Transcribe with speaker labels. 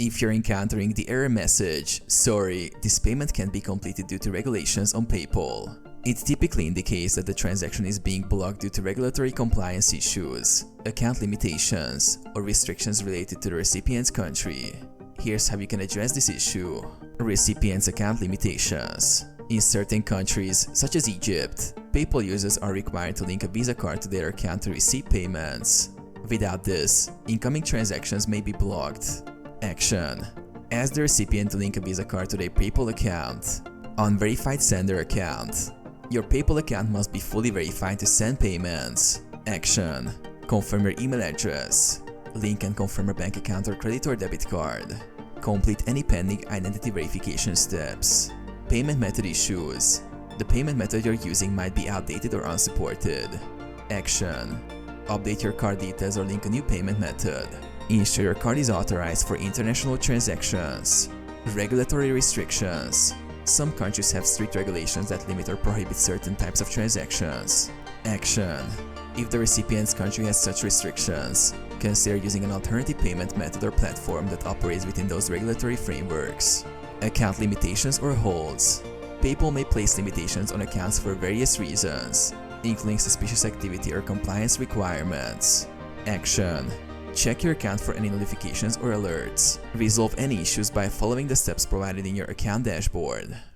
Speaker 1: If you're encountering the error message, "Sorry, this payment can't be completed due to regulations on PayPal," it typically indicates that the transaction is being blocked due to regulatory compliance issues, account limitations, or restrictions related to the recipient's country. Here's how you can address this issue. Recipient's account limitations. In certain countries, such as Egypt, PayPal users are required to link a Visa card to their account to receive payments. Without this, incoming transactions may be blocked. Action. Ask the recipient to link a Visa card to their PayPal account. Unverified sender account. Your PayPal account must be fully verified to send payments. Action. Confirm your email address. Link and confirm a bank account or credit or debit card. Complete any pending identity verification steps. Payment method issues. The payment method you're using might be outdated or unsupported. Action. Update your card details or link a new payment method. Ensure your card is authorized for international transactions. Regulatory restrictions. Some countries have strict regulations that limit or prohibit certain types of transactions. Action. If the recipient's country has such restrictions, consider using an alternative payment method or platform that operates within those regulatory frameworks. Account limitations or holds. PayPal may place limitations on accounts for various reasons, including suspicious activity or compliance requirements. Action. Check your account for any notifications or alerts. Resolve any issues by following the steps provided in your account dashboard.